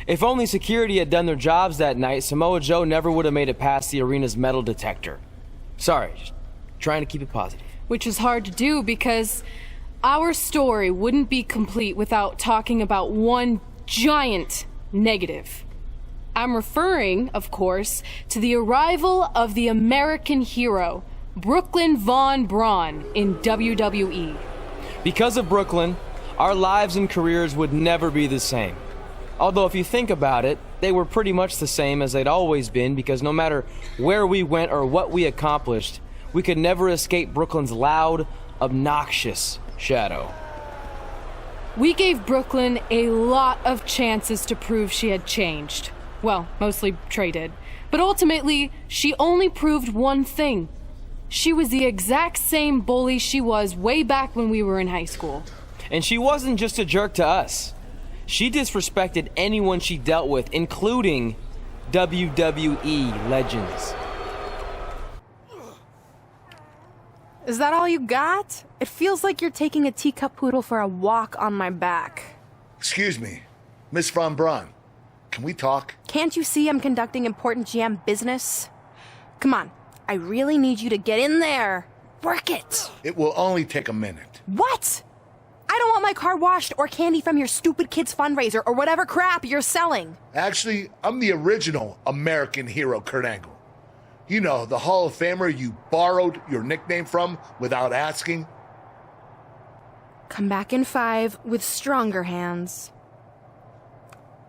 If only security had done their jobs that night, Samoa Joe never would have made it past the arena's metal detector. Sorry, just trying to keep it positive. Which is hard to do because our story wouldn't be complete without talking about one giant negative. I'm referring, of course, to the arrival of the American hero, Brooklyn Von Braun, in WWE. Because of Brooklyn, our lives and careers would never be the same. Although if you think about it, they were pretty much the same as they'd always been, because no matter where we went or what we accomplished, we could never escape Brooklyn's loud, obnoxious shadow. We gave Brooklyn a lot of chances to prove she had changed. Well, mostly Trey did. But ultimately, she only proved one thing. She was the exact same bully she was way back when we were in high school. And she wasn't just a jerk to us. She disrespected anyone she dealt with, including WWE legends. Is that all you got? It feels like you're taking a teacup poodle for a walk on my back. Excuse me, Miss Von Braun. Can we talk? Can't you see I'm conducting important GM business? Come on, I really need you to get in there. Work it. It will only take a minute. What? I don't want my car washed or candy from your stupid kids fundraiser or whatever crap you're selling. Actually, I'm the original American hero, Kurt Angle. You know, the Hall of Famer you borrowed your nickname from without asking. Come back in 5 with stronger hands.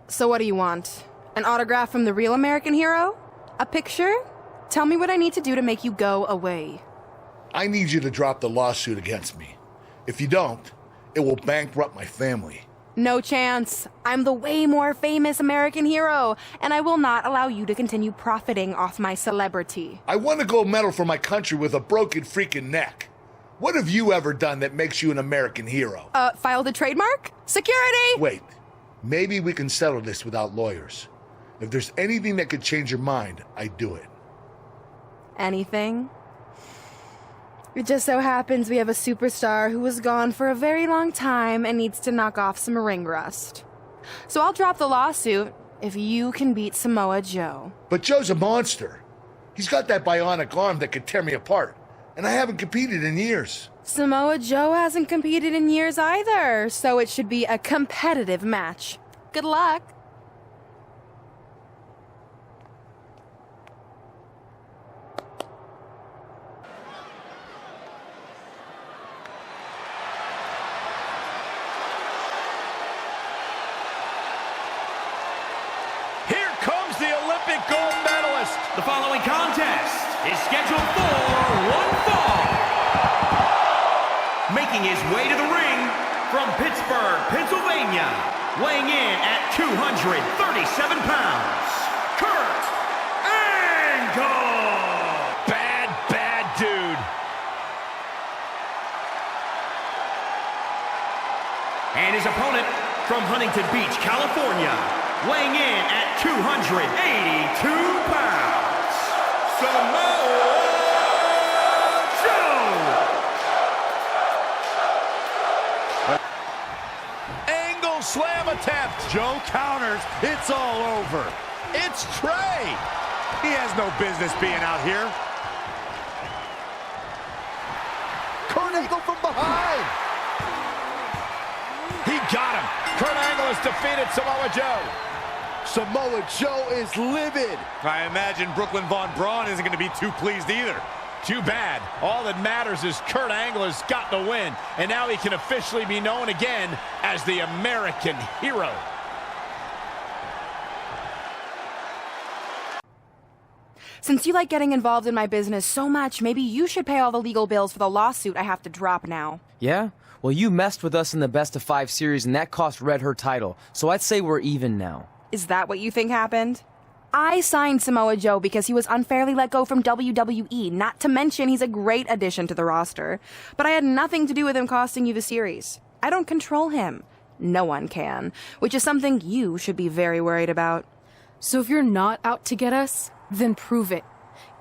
So what do you want? An autograph from the real American hero? A picture? Tell me what I need to do to make you go away. I need you to drop the lawsuit against me. If you don't, it will bankrupt my family. No chance. I'm the way more famous American hero, and I will not allow you to continue profiting off my celebrity. I won a gold medal for my country with a broken freaking neck. What have you ever done that makes you an American hero? Filed a trademark? Security! Wait, maybe we can settle this without lawyers. If there's anything that could change your mind, I'd do it. Anything? It just so happens we have a superstar who was gone for a very long time and needs to knock off some ring rust. So I'll drop the lawsuit if you can beat Samoa Joe. But Joe's a monster. He's got that bionic arm that could tear me apart, and I haven't competed in years. Samoa Joe hasn't competed in years either, so it should be a competitive match. Good luck. Gold medalist. The following contest is scheduled for one fall. Making his way to the ring from Pittsburgh, Pennsylvania, weighing in at 237 pounds, Kurt Angle. Bad dude. And his opponent from Huntington Beach, California, weighing in at 282 pounds, Samoa Joe! Angle slam attempt. Joe counters. It's all over. It's Trey. He has no business being out here. Kurt Angle from behind. He got him. Kurt Angle has defeated Samoa Joe. Samoa Joe is livid. I imagine Brooklyn Von Braun isn't going to be too pleased either. Too bad. All that matters is Kurt Angle has gotten a win, and now he can officially be known again as the American hero. Since you like getting involved in my business so much, maybe you should pay all the legal bills for the lawsuit I have to drop now. Yeah? Well, you messed with us in the Best of 5 series, and that cost Red her title, so I'd say we're even now. Is that what you think happened? I signed Samoa Joe because he was unfairly let go from WWE, not to mention he's a great addition to the roster. But I had nothing to do with him costing you the series. I don't control him. No one can, which is something you should be very worried about. So if you're not out to get us, then prove it.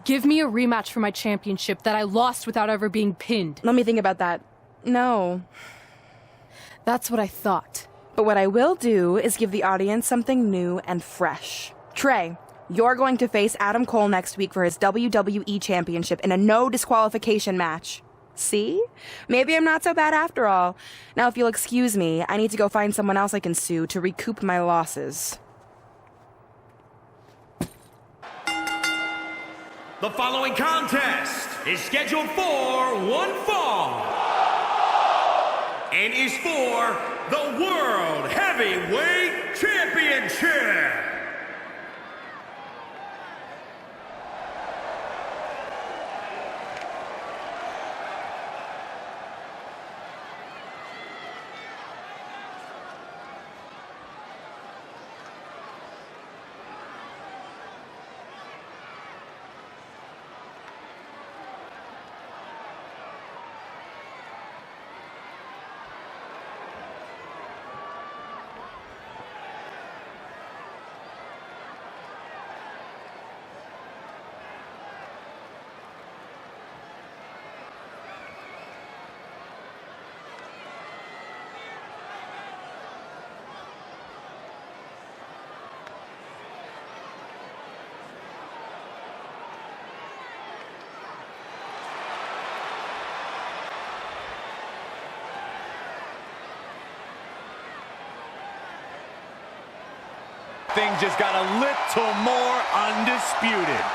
Give me a rematch for my championship that I lost without ever being pinned. Let me think about that. No. That's what I thought. But what I will do is give the audience something new and fresh. Trey, you're going to face Adam Cole next week for his WWE Championship in a no disqualification match. See? Maybe I'm not so bad after all. Now, if you'll excuse me, I need to go find someone else I can sue to recoup my losses. The following contest is scheduled for one fall and is for the World Heavyweight Championship. Things just got a little more undisputed.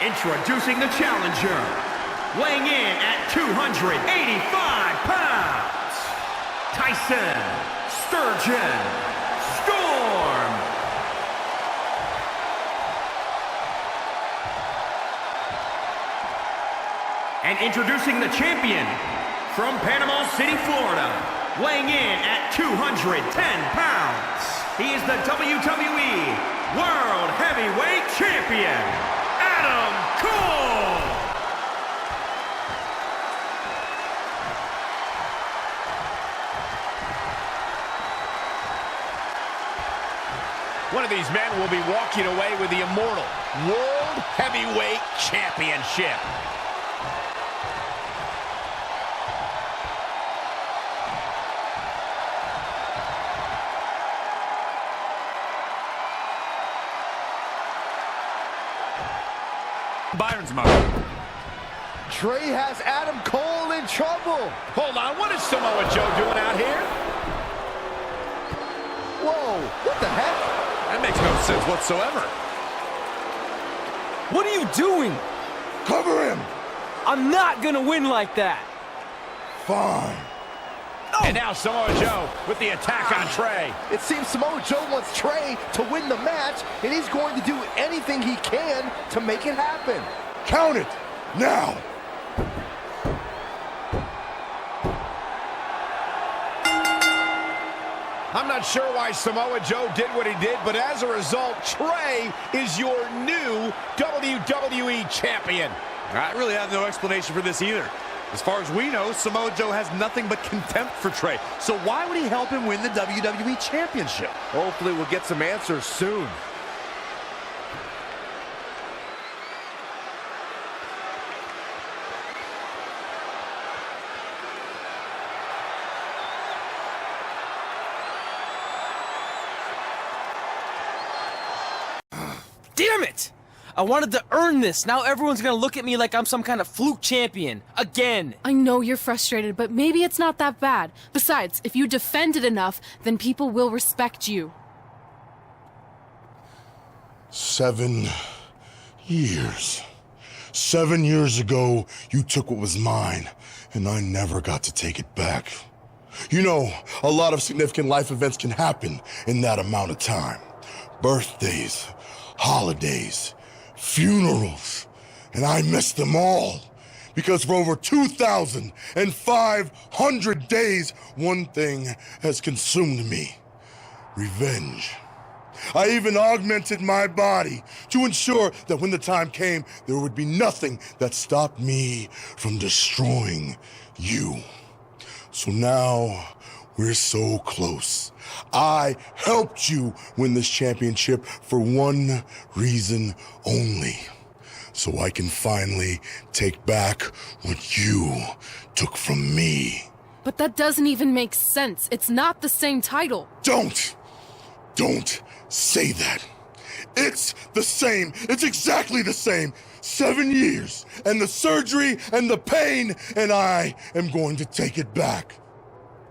Introducing the challenger, weighing in at 285 pounds, Tyson Sturgeon Storm. And introducing the champion, from Panama City, Florida, weighing in at 210 pounds, he is the WWE World Heavyweight Champion, Adam Cole! One of these men will be walking away with the immortal World Heavyweight Championship. Byron's mode. Trey has Adam Cole in trouble. Hold on, what is Samoa Joe doing out here? Whoa, what the heck? That makes no sense whatsoever. What are you doing? Cover him! I'm not gonna win like that. Fine. And now Samoa Joe with the attack on Trey. It seems Samoa Joe wants Trey to win the match, and he's going to do anything he can to make it happen. Count it! Now! I'm not sure why Samoa Joe did what he did, but as a result, Trey is your new WWE Champion. I really have no explanation for this either. As far as we know, Samoa Joe has nothing but contempt for Trey. So why would he help him win the WWE Championship? Hopefully we'll get some answers soon. Damn it! I wanted to earn this. Now everyone's gonna look at me like I'm some kind of fluke champion. Again. I know you're frustrated, but maybe it's not that bad. Besides, if you defend it enough, then people will respect you. 7 years. 7 years ago, you took what was mine, and I never got to take it back. You know, a lot of significant life events can happen in that amount of time. Birthdays, holidays, funerals, and I missed them all Because for over 2,500 days, one thing has consumed me: revenge. I even augmented my body to ensure that when the time came, there would be nothing that stopped me from destroying you. So now we're so close. I helped you win this championship for one reason only: so I can finally take back what you took from me. But that doesn't even make sense. It's not the same title. Don't say that. It's the same. It's exactly the same. 7 years, and the surgery, and the pain, and I am going to take it back.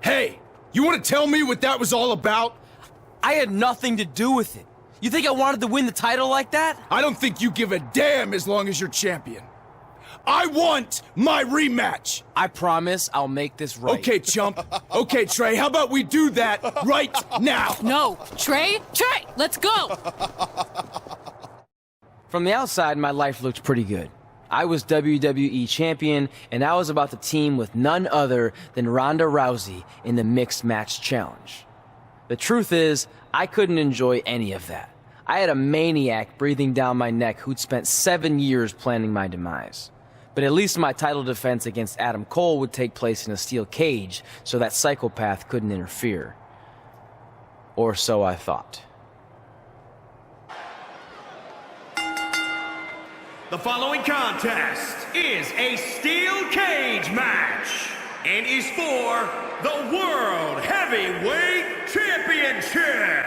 Hey, you want to tell me what that was all about? I had nothing to do with it. You think I wanted to win the title like that? I don't think you give a damn as long as you're champion. I want my rematch. I promise I'll make this right. Okay, chump. Okay, Trey, how about we do that right now? No, Trey, let's go. From the outside, my life looked pretty good. I was WWE champion, and I was about to team with none other than Ronda Rousey in the Mixed Match Challenge. The truth is, I couldn't enjoy any of that. I had a maniac breathing down my neck who'd spent 7 years planning my demise. But at least my title defense against Adam Cole would take place in a steel cage, so that psychopath couldn't interfere. Or so I thought. The following contest is a steel cage match and is for the World Heavyweight Championship.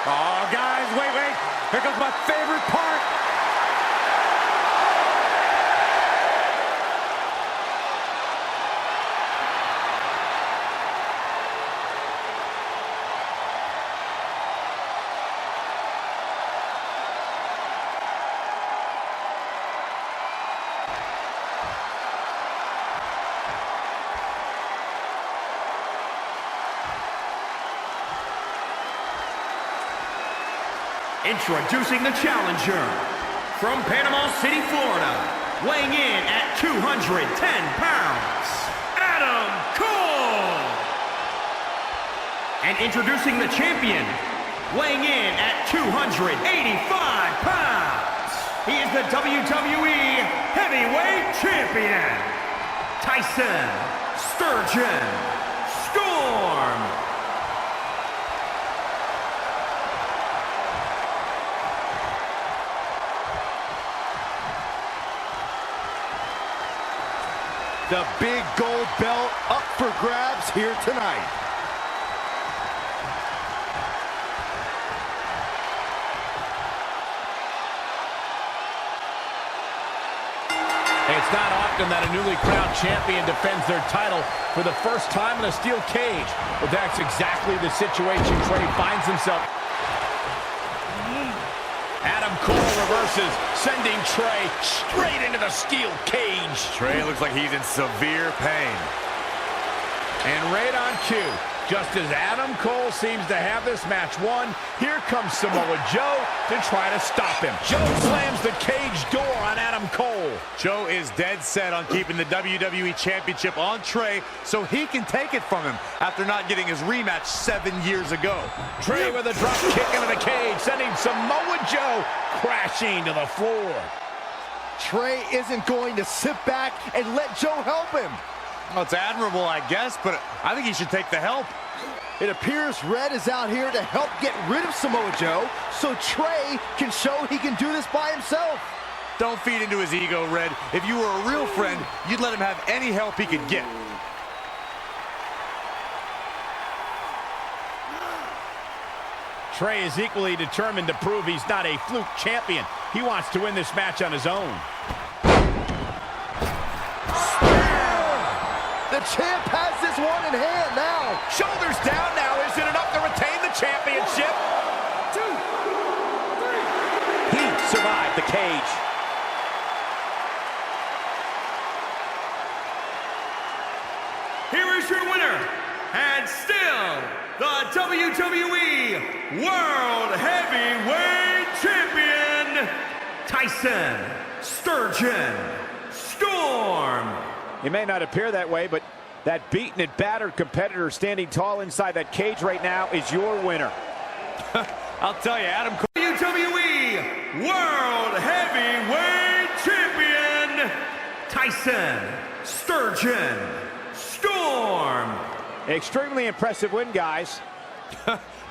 Oh, guys, wait. Here comes my favorite part. Introducing the challenger from Panama City, Florida, weighing in at 210 pounds, Adam Cole. And introducing the champion, weighing in at 285 pounds, he is the WWE Heavyweight Champion, Tyson Sturgeon Storm. The big gold belt up for grabs here tonight. It's not often that a newly crowned champion defends their title for the first time in a steel cage. But that's exactly the situation Trey finds himself. Adam Cole reverses, sending Trey straight into the steel cage. Trey looks like he's in severe pain. And right on cue, just as Adam Cole seems to have this match won, here comes Samoa Joe to try to stop him. Joe slams the cage door on Adam Cole. Joe is dead set on keeping the WWE Championship on Trey so he can take it from him after not getting his rematch 7 years ago. Trey with a drop kick into the cage, sending Samoa Joe crashing to the floor. Trey isn't going to sit back and let Joe help him. Well, it's admirable, I guess, but I think he should take the help. It appears Red is out here to help get rid of Samoa Joe so Trey can show he can do this by himself. Don't feed into his ego, Red. If you were a real friend, you'd let him have any help he could get. Trey is equally determined to prove he's not a fluke champion. He wants to win this match on his own. The champ has this one in hand now. Shoulders down now. Is it enough to retain the championship? 2, 3. He survived the cage. Here is your winner, and still the WWE World Heavyweight Champion, Tyson Sturgeon Storm. He may not appear that way, but that beaten and battered competitor standing tall inside that cage right now is your winner. I'll tell you, Adam Cole. WWE World Heavyweight Champion, Tyson Sturgeon Storm. Extremely impressive win, guys.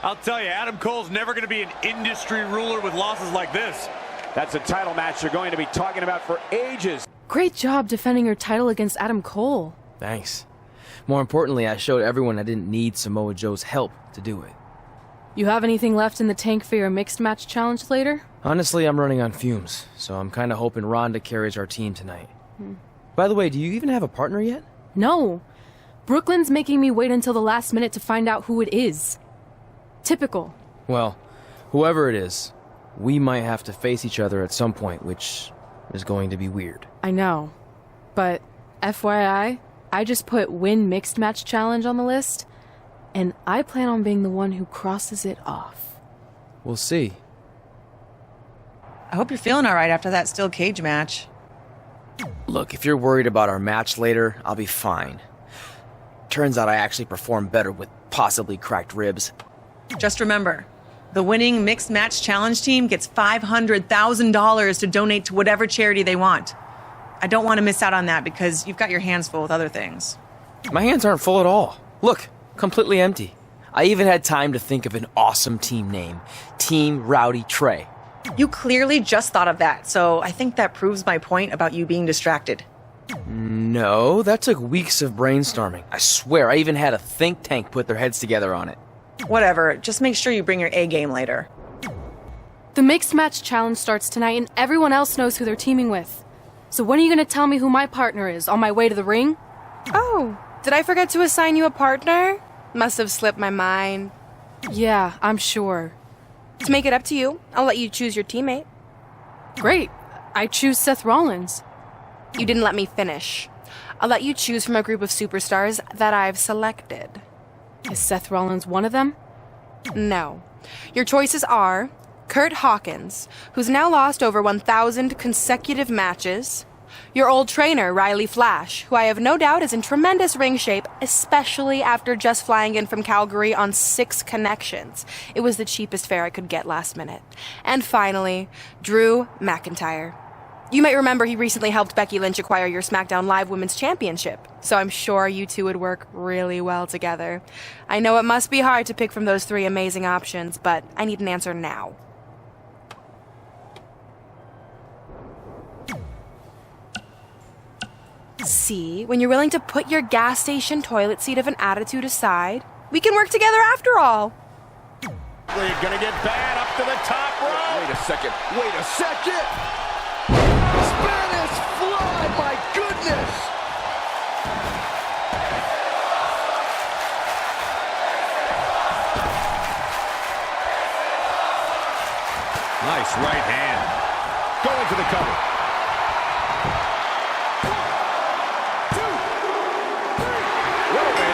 I'll tell you, Adam Cole's never going to be an industry ruler with losses like this. That's a title match you're going to be talking about for ages. Great job defending your title against Adam Cole. Thanks. More importantly, I showed everyone I didn't need Samoa Joe's help to do it. You have anything left in the tank for your mixed match challenge later? Honestly, I'm running on fumes, so I'm kind of hoping Rhonda carries our team tonight. By the way, do you even have a partner yet? No. Brooklyn's making me wait until the last minute to find out who it is. Typical. Well, whoever it is, we might have to face each other at some point, which is going to be weird. I know. But FYI, I just put win mixed match challenge on the list, and I plan on being the one who crosses it off. We'll see. I hope you're feeling all right after that steel cage match. Look, if you're worried about our match later, I'll be fine. Turns out I actually performed better with possibly cracked ribs. Just remember, the winning mixed match challenge team gets $500,000 to donate to whatever charity they want. I don't want to miss out on that because you've got your hands full with other things. My hands aren't full at all. Look, completely empty. I even had time to think of an awesome team name. Team Rowdy Trey. You clearly just thought of that, so I think that proves my point about you being distracted. No, that took weeks of brainstorming. I swear, I even had a think tank put their heads together on it. Whatever, just make sure you bring your A game later. The mixed match challenge starts tonight, and everyone else knows who they're teaming with. So when are you going to tell me who my partner is on my way to the ring? Oh, did I forget to assign you a partner? Must have slipped my mind. Yeah, I'm sure. To make it up to you, I'll let you choose your teammate. Great. I choose Seth Rollins. You didn't let me finish. I'll let you choose from a group of superstars that I've selected. Is Seth Rollins one of them? No. Your choices are Kurt Hawkins, who's now lost over 1,000 consecutive matches, your old trainer, Riley Flash, who I have no doubt is in tremendous ring shape, especially after just flying in from Calgary on 6 connections. It was the cheapest fare I could get last minute. And finally, Drew McIntyre. You might remember he recently helped Becky Lynch acquire your SmackDown Live Women's Championship, so I'm sure you two would work really well together. I know it must be hard to pick from those 3 amazing options, but I need an answer now. See, when you're willing to put your gas station toilet seat of an attitude aside, we can work together after all. We're gonna get bad up to the top rope. Wait a second. Spanish fly, my goodness! Nice right hand. Going for the cover.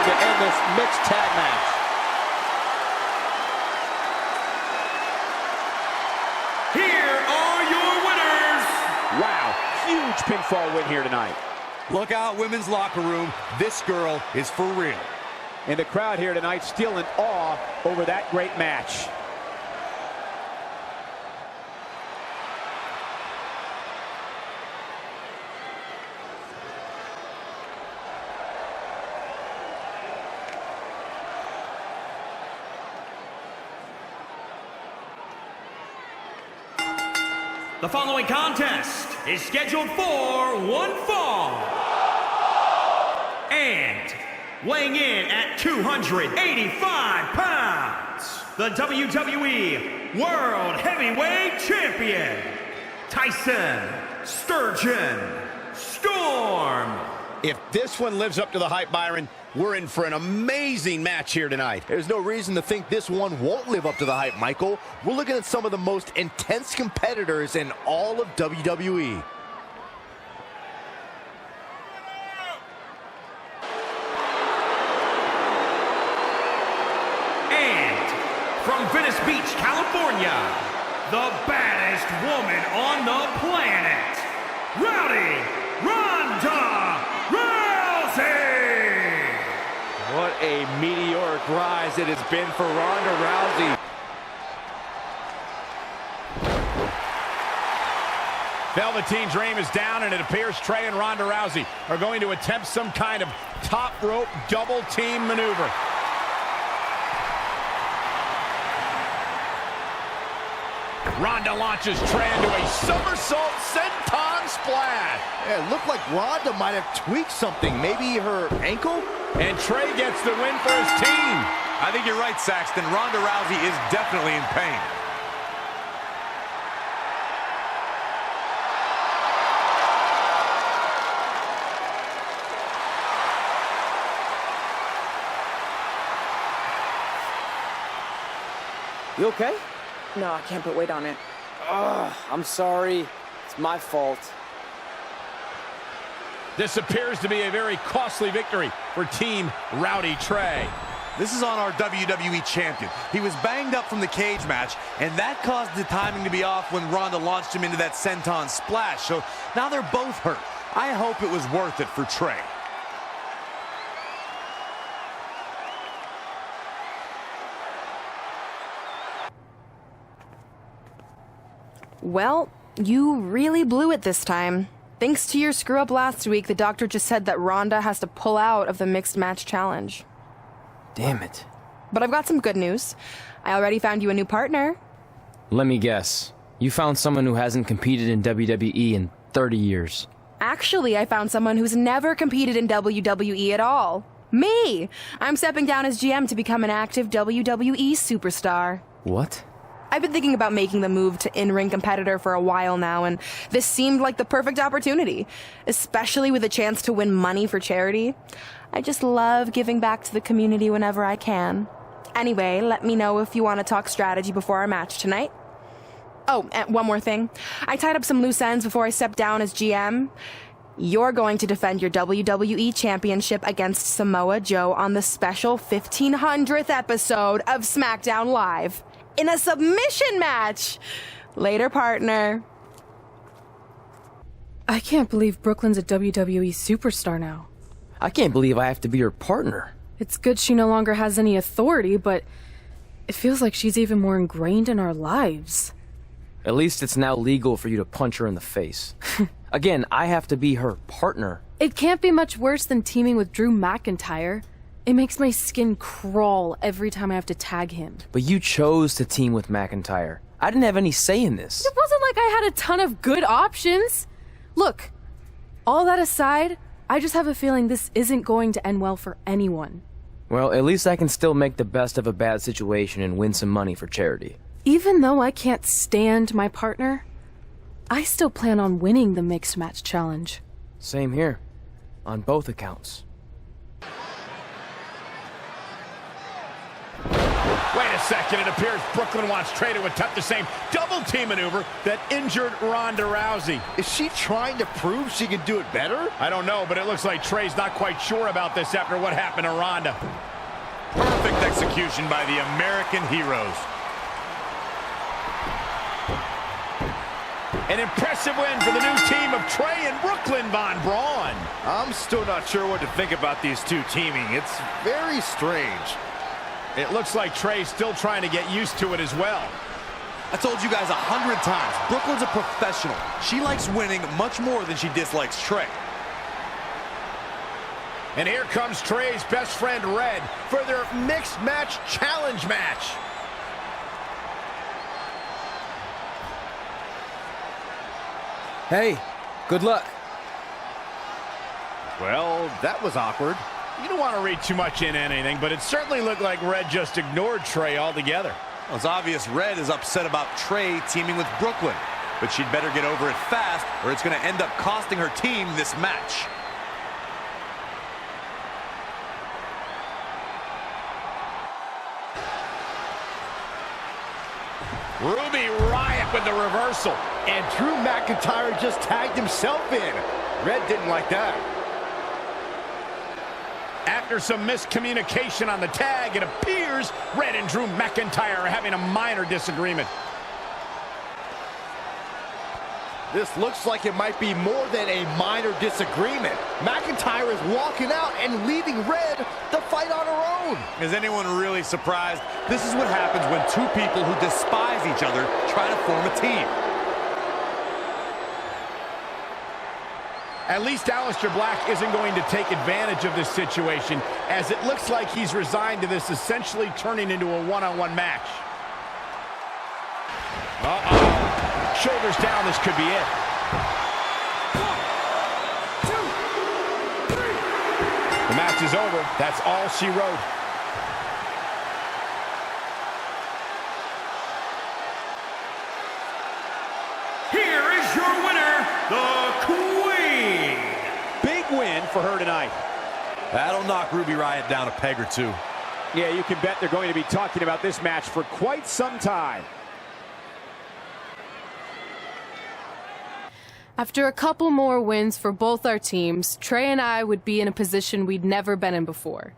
To end this mixed tag match. Here are your winners. Wow, huge pinfall win here tonight. Look out, women's locker room. This girl is for real. And the crowd here tonight still in awe over that great match. The following contest is scheduled for one fall. And weighing in at 285 pounds, the WWE World Heavyweight Champion, Tyson Sturgeon Storm. If this one lives up to the hype, Byron, we're in for an amazing match here tonight. There's no reason to think this one won't live up to the hype, Michael. We're looking at some of the most intense competitors in all of WWE. And from Venice Beach, California, the baddest woman on the planet, Rowdy Ronda Rousey! What a meteoric rise it has been for Ronda Rousey. Velveteen Dream is down, and it appears Trey and Ronda Rousey are going to attempt some kind of top rope double team maneuver. Ronda launches Trey into a somersault senton splash. Yeah, it looked like Ronda might have tweaked something. Maybe her ankle? And Trey gets the win for his team. I think you're right, Saxton. Ronda Rousey is definitely in pain. You okay? No, I can't put weight on it. Ugh, I'm sorry. It's my fault. This appears to be a very costly victory for Team Rowdy Trey. This is on our WWE champion. He was banged up from the cage match, and that caused the timing to be off when Ronda launched him into that senton splash. So now they're both hurt. I hope it was worth it for Trey. Well, you really blew it this time. Thanks to your screw-up last week, the doctor just said that Ronda has to pull out of the mixed match challenge. Damn it. But I've got some good news. I already found you a new partner. Let me guess. You found someone who hasn't competed in WWE in 30 years. Actually, I found someone who's never competed in WWE at all. Me! I'm stepping down as GM to become an active WWE superstar. What? I've been thinking about making the move to in-ring competitor for a while now, and this seemed like the perfect opportunity, especially with a chance to win money for charity. I just love giving back to the community whenever I can. Anyway, let me know if you want to talk strategy before our match tonight. Oh, and one more thing. I tied up some loose ends before I stepped down as GM. You're going to defend your WWE Championship against Samoa Joe on the special 1500th episode of SmackDown Live. In a submission match! Later, partner. I can't believe Brooklyn's a WWE superstar now. I can't believe I have to be her partner. It's good she no longer has any authority, but it feels like she's even more ingrained in our lives. At least it's now legal for you to punch her in the face. Again, I have to be her partner. It can't be much worse than teaming with Drew McIntyre. It makes my skin crawl every time I have to tag him. But you chose to team with McIntyre. I didn't have any say in this. It wasn't like I had a ton of good options. Look, all that aside, I just have a feeling this isn't going to end well for anyone. Well, at least I can still make the best of a bad situation and win some money for charity. Even though I can't stand my partner, I still plan on winning the Mixed Match Challenge. Same here. On both accounts. Wait a second, it appears Brooklyn wants Trey to attempt the same double team maneuver that injured Ronda Rousey. Is she trying to prove she can do it better? I don't know, but it looks like Trey's not quite sure about this after what happened to Ronda. Perfect execution by the American heroes. An impressive win for the new team of Trey and Brooklyn Von Braun. I'm still not sure what to think about these two teaming. It's very strange. It looks like Trey's still trying to get used to it as well. I told you guys 100 times, Brooklyn's a professional. She likes winning much more than she dislikes Trey. And here comes Trey's best friend, Red, for their mixed match challenge match. Hey, good luck. Well, that was awkward. You don't want to read too much into anything, but it certainly looked like Red just ignored Trey altogether. Well, it's obvious Red is upset about Trey teaming with Brooklyn, but she'd better get over it fast or it's going to end up costing her team this match. Ruby Riott with the reversal. And Drew McIntyre just tagged himself in. Red didn't like that. After some miscommunication on the tag, it appears Red and Drew McIntyre are having a minor disagreement. This looks like it might be more than a minor disagreement. McIntyre is walking out and leaving Red to fight on her own. Is anyone really surprised? This is what happens when two people who despise each other try to form a team. At least Aleister Black isn't going to take advantage of this situation, as it looks like he's resigned to this essentially turning into a one-on-one match. Shoulders down, this could be it. 1, 2, 3. The match is over. That's all she wrote. Here is your winner, the Queen. Big win for her tonight. That'll knock Ruby Riott down a peg or two. Yeah, you can bet they're going to be talking about this match for quite some time. After a couple more wins for both our teams, Trey and I would be in a position we'd never been in before.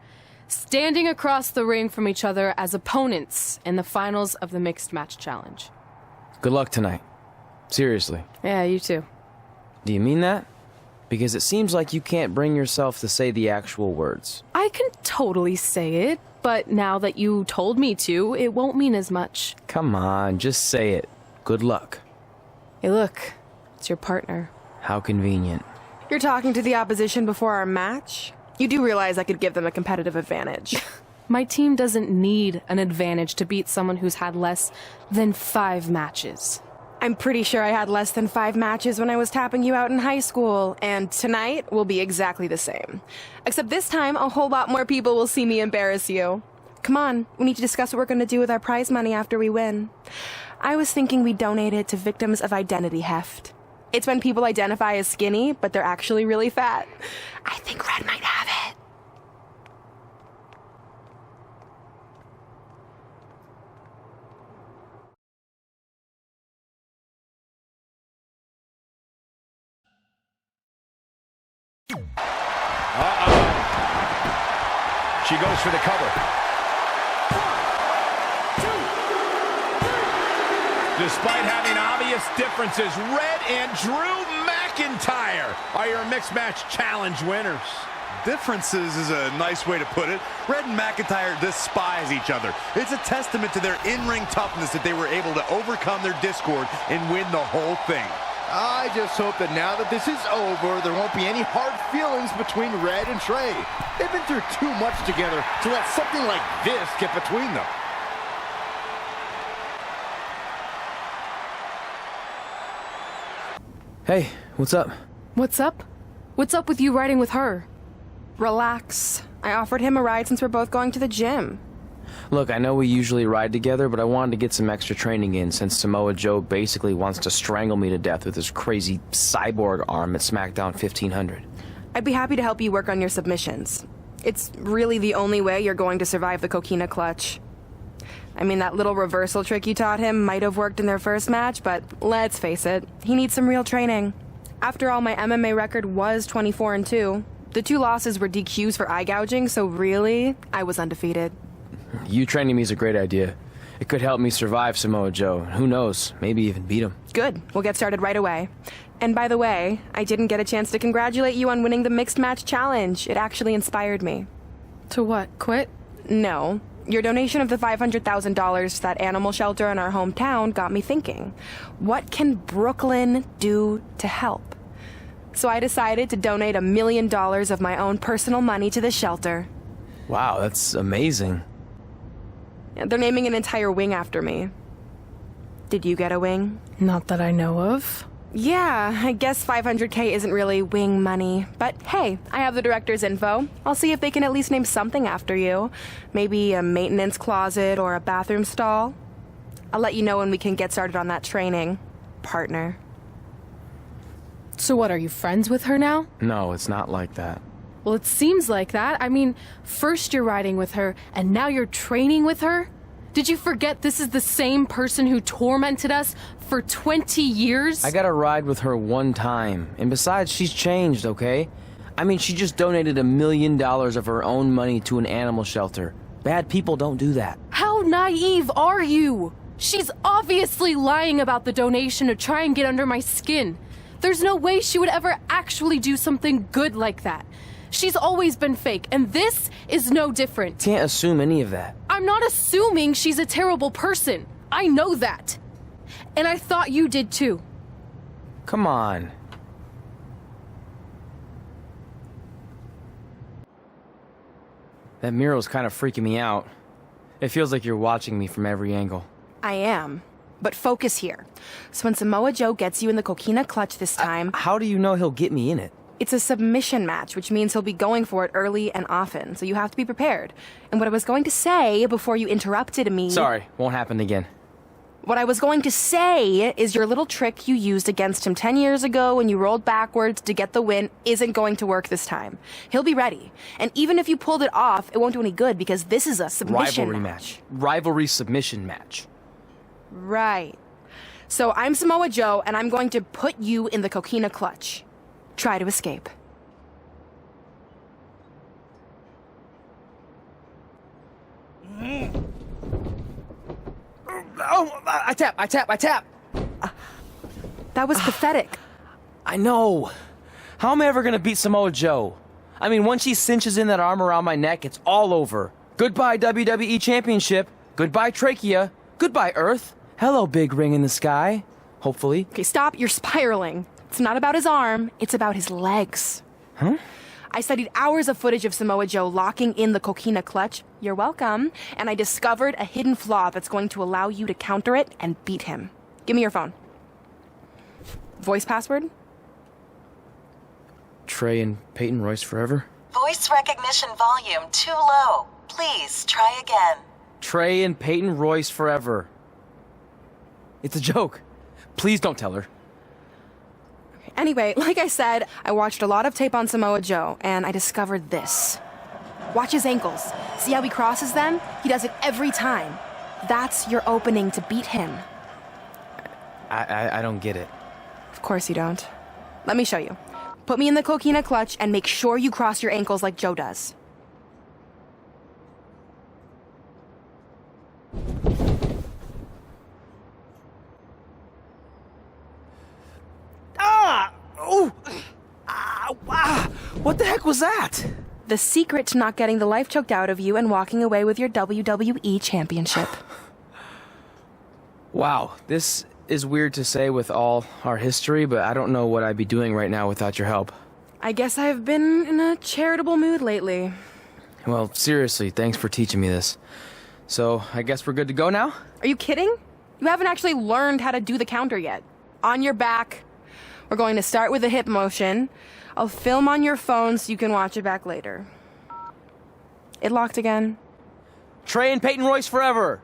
Standing across the ring from each other as opponents in the finals of the Mixed Match Challenge. Good luck tonight. Seriously. Yeah, you too. Do you mean that? Because it seems like you can't bring yourself to say the actual words. I can totally say it, but now that you told me to, it won't mean as much. Come on, just say it. Good luck. Hey, look. It's your partner. How convenient. You're talking to the opposition before our match? You do realize I could give them a competitive advantage. My team doesn't need an advantage to beat someone who's had less than 5 matches. I'm pretty sure I had less than 5 matches when I was tapping you out in high school, and tonight will be exactly the same. Except this time, a whole lot more people will see me embarrass you. Come on, we need to discuss what we're going to do with our prize money after we win. I was thinking we donate it to victims of identity heft. It's when people identify as skinny, but they're actually really fat. I think Red might have it. She goes for the cover. 1, 2, 3. Despite having obvious differences, Red and Drew McIntyre are your Mixed Match Challenge winners. Differences is a nice way to put it. Red and McIntyre despise each other. It's a testament to their in-ring toughness that they were able to overcome their discord and win the whole thing. I just hope that now that this is over, there won't be any hard feelings between Red and Trey. They've been through too much together to let something like this get between them. Hey, what's up? What's up? What's up with you riding with her? Relax. I offered him a ride since we're both going to the gym. Look, I know we usually ride together, but I wanted to get some extra training in since Samoa Joe basically wants to strangle me to death with his crazy cyborg arm at SmackDown 1500. I'd be happy to help you work on your submissions. It's really the only way you're going to survive the coquina clutch. I mean, that little reversal trick you taught him might have worked in their first match, but let's face it, he needs some real training. After all, my MMA record was 24-2. The 2 losses were DQs for eye gouging, so really, I was undefeated. You training me is a great idea. It could help me survive Samoa Joe. Who knows, maybe even beat him. Good. We'll get started right away. And by the way, I didn't get a chance to congratulate you on winning the Mixed Match Challenge. It actually inspired me. To what? Quit? No. Your donation of the $500,000 to that animal shelter in our hometown got me thinking. What can Brooklyn do to help? So I decided to donate $1 million of my own personal money to the shelter. Wow, that's amazing. They're naming an entire wing after me. Did you get a wing? Not that I know of. Yeah, I guess 500K isn't really wing money. But hey, I have the director's info. I'll see if they can at least name something after you. Maybe a maintenance closet or a bathroom stall. I'll let you know when we can get started on that training, partner. So what, are you friends with her now? No, it's not like that. Well, it seems like that. I mean, first you're riding with her, and now you're training with her? Did you forget this is the same person who tormented us for 20 years? I got to ride with her one time. And besides, she's changed, okay? I mean, she just donated $1 million of her own money to an animal shelter. Bad people don't do that. How naive are you? She's obviously lying about the donation to try and get under my skin. There's no way she would ever actually do something good like that. She's always been fake, and this is no different. Can't assume any of that. I'm not assuming she's a terrible person. I know that. And I thought you did too. Come on. That mural's kind of freaking me out. It feels like you're watching me from every angle. I am. But focus here. So when Samoa Joe gets you in the coquina clutch this time... How do you know he'll get me in it? It's a submission match, which means he'll be going for it early and often, so you have to be prepared. And what I was going to say before you interrupted me... Sorry, won't happen again. What I was going to say is your little trick you used against him 10 years ago when you rolled backwards to get the win isn't going to work this time. He'll be ready. And even if you pulled it off, it won't do any good because this is a submission Rivalry match. Rivalry submission match. Right. So I'm Samoa Joe, and I'm going to put you in the coquina clutch. Try to escape. Oh, I tap. That was pathetic. I know. How am I ever gonna beat Samoa Joe? I mean, once she cinches in that arm around my neck, it's all over. Goodbye, WWE Championship. Goodbye, Trachea. Goodbye, Earth. Hello, big ring in the sky. Hopefully. Okay, stop. You're spiraling. It's not about his arm. It's about his legs. Huh? I studied hours of footage of Samoa Joe locking in the coquina clutch. You're welcome. And I discovered a hidden flaw that's going to allow you to counter it and beat him. Give me your phone. Voice password? Trey and Peyton Royce forever? Voice recognition volume too low. Please try again. Trey and Peyton Royce forever. It's a joke. Please don't tell her. Anyway, like I said, I watched a lot of tape on Samoa Joe, and I discovered this. Watch his ankles. See how he crosses them? He does it every time. That's your opening to beat him. I don't get it. Of course you don't. Let me show you. Put me in the coquina clutch and make sure you cross your ankles like Joe does. What the heck was that? The secret to not getting the life choked out of you and walking away with your WWE Championship. Wow, this is weird to say with all our history, but I don't know what I'd be doing right now without your help. I guess I've been in a charitable mood lately. Well, seriously, thanks for teaching me this. So, I guess we're good to go now? Are you kidding? You haven't actually learned how to do the counter yet. On your back. We're going to start with a hip motion. I'll film on your phone so you can watch it back later. It locked again. Trey and Peyton Royce forever!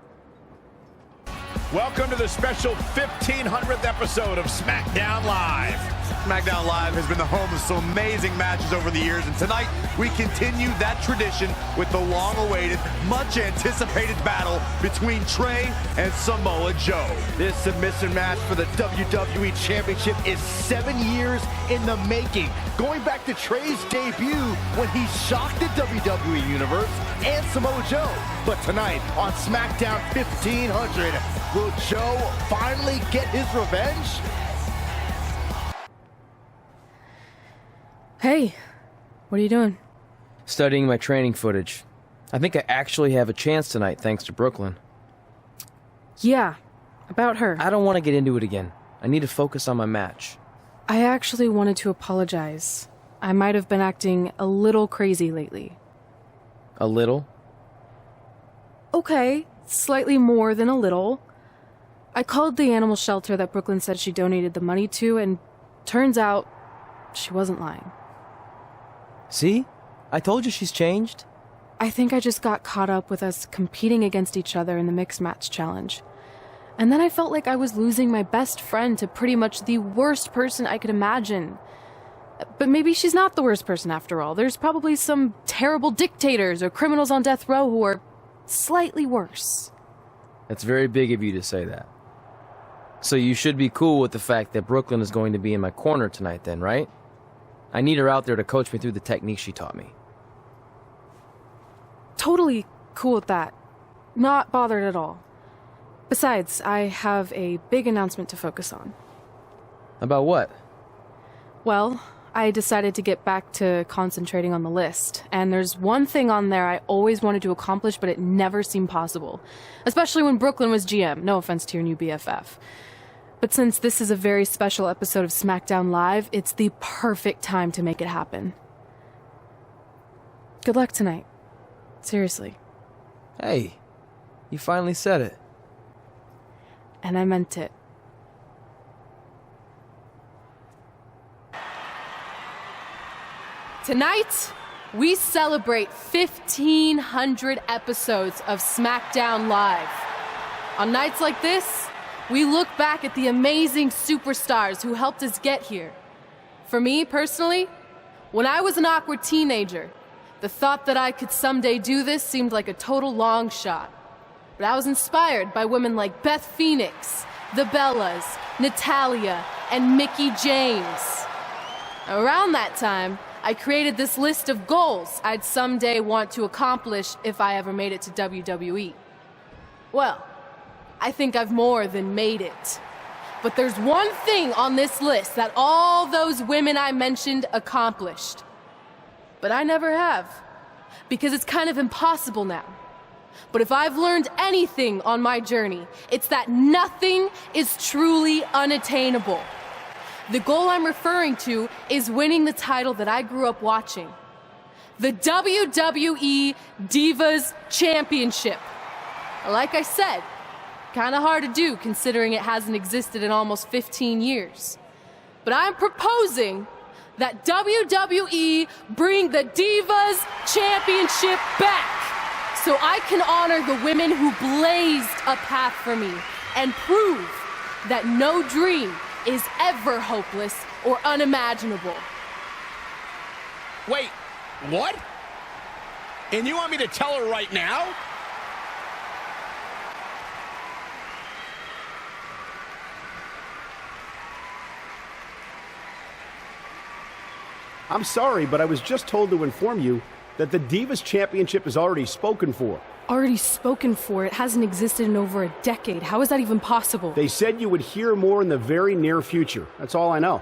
Welcome to the special 1500th episode of SmackDown Live. SmackDown Live has been the home of some amazing matches over the years, and tonight we continue that tradition with the long-awaited, much-anticipated battle between Trey and Samoa Joe. This submission match for the WWE Championship is 7 years in the making, going back to Trey's debut when he shocked the WWE Universe and Samoa Joe. But tonight on SmackDown 1500, will Joe finally get his revenge? Hey, what are you doing? Studying my training footage. I think I actually have a chance tonight thanks to Brooklyn. Yeah, about her. I don't want to get into it again. I need to focus on my match. I actually wanted to apologize. I might have been acting a little crazy lately. A little? Okay, slightly more than a little. I called the animal shelter that Brooklyn said she donated the money to, and turns out she wasn't lying. See? I told you she's changed. I think I just got caught up with us competing against each other in the mixed match challenge. And then I felt like I was losing my best friend to pretty much the worst person I could imagine. But maybe she's not the worst person after all. There's probably some terrible dictators or criminals on death row who are slightly worse. That's very big of you to say that. So you should be cool with the fact that Brooklyn is going to be in my corner tonight then, right? I need her out there to coach me through the technique she taught me. Totally cool with that. Not bothered at all. Besides, I have a big announcement to focus on. About what? Well, I decided to get back to concentrating on the list, and there's one thing on there I always wanted to accomplish, but it never seemed possible. Especially when Brooklyn was GM, no offense to your new BFF. But since this is a very special episode of SmackDown Live, it's the perfect time to make it happen. Good luck tonight. Seriously. Hey, you finally said it. And I meant it. Tonight, we celebrate 1,500 episodes of SmackDown Live. On nights like this, we look back at the amazing superstars who helped us get here. For me, personally, when I was an awkward teenager, the thought that I could someday do this seemed like a total long shot. But I was inspired by women like Beth Phoenix, the Bellas, Natalia, and Mickie James. Around that time, I created this list of goals I'd someday want to accomplish if I ever made it to WWE. Well, I think I've more than made it. But there's one thing on this list that all those women I mentioned accomplished. But I never have, because it's kind of impossible now. But if I've learned anything on my journey, it's that nothing is truly unattainable. The goal I'm referring to is winning the title that I grew up watching. The WWE Divas Championship. Like I said, kind of hard to do considering it hasn't existed in almost 15 years. But I'm proposing that WWE bring the Divas Championship back so I can honor the women who blazed a path for me and prove that no dream is ever hopeless or unimaginable. Wait, what? And you want me to tell her right now? I'm sorry, but I was just told to inform you that the Divas Championship is already spoken for. Already spoken for? It hasn't existed in over a decade. How is that even possible? They said you would hear more in the very near future. That's all I know.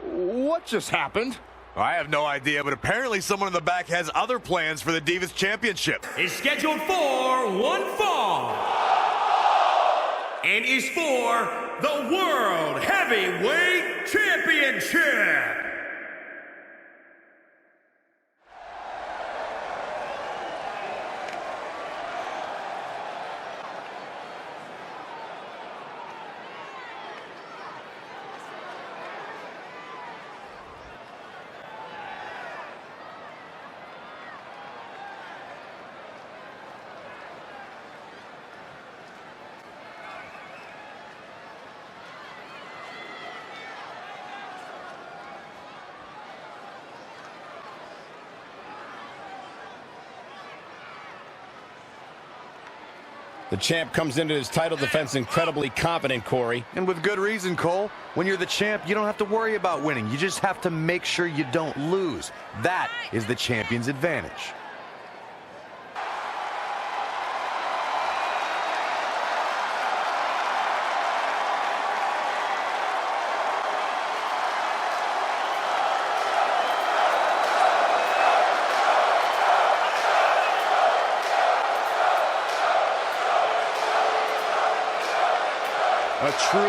What just happened? I have no idea, but apparently someone in the back has other plans for the Divas Championship. Is scheduled for one fall. And is for the World Heavyweight Championship. The champ comes into his title defense incredibly confident, Corey. And with good reason, Cole. When you're the champ, you don't have to worry about winning. You just have to make sure you don't lose. That is the champion's advantage. A true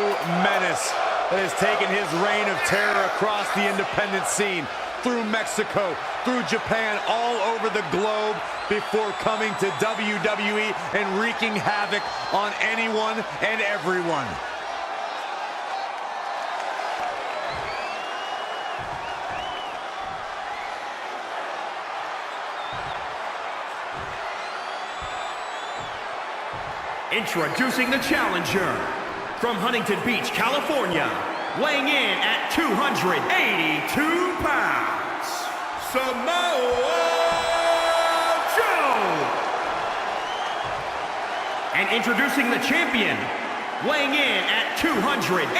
menace that has taken his reign of terror across the independent scene. through Mexico, through Japan, all over the globe before coming to WWE and wreaking havoc on anyone and everyone. Introducing the challenger from Huntington Beach, California, weighing in at 282 pounds, Samoa Joe. And introducing the champion, weighing in at 285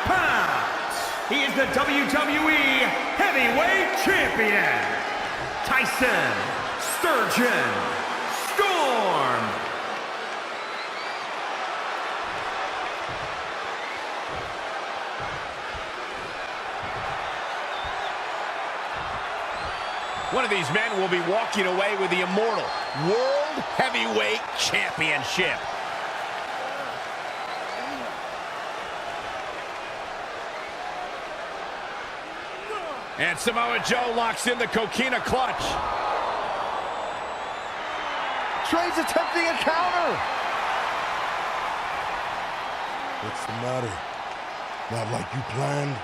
pounds, he is the WWE Heavyweight Champion, Tyson Sturgeon Storm. One of these men will be walking away with the immortal World Heavyweight Championship. And Samoa Joe locks in the coquina clutch. Trey's attempting a counter. What's the matter? Not like you planned?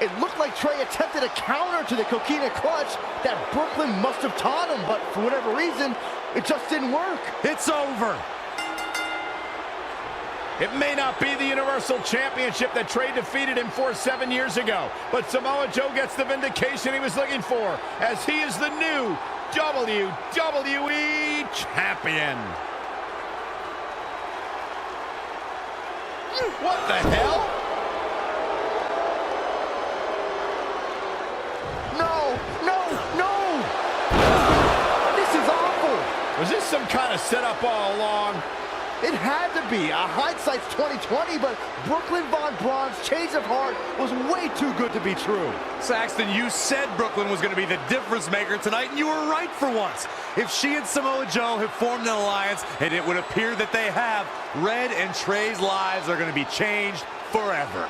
It looked like Trey attempted a counter to the coquina clutch that Brooklyn must have taught him, but for whatever reason, it just didn't work. It's over. It may not be the Universal Championship that Trey defeated him for 7 years ago, but Samoa Joe gets the vindication he was looking for, as he is the new WWE Champion. What the hell? No! This is awful! Was this some kind of setup all along? It had to be. Hindsight's 20/20, but Brooklyn Von Braun's change of heart was way too good to be true. Saxton, you said Brooklyn was going to be the difference maker tonight, and you were right for once. If she and Samoa Joe have formed an alliance, and it would appear that they have, Red and Trey's lives are going to be changed forever.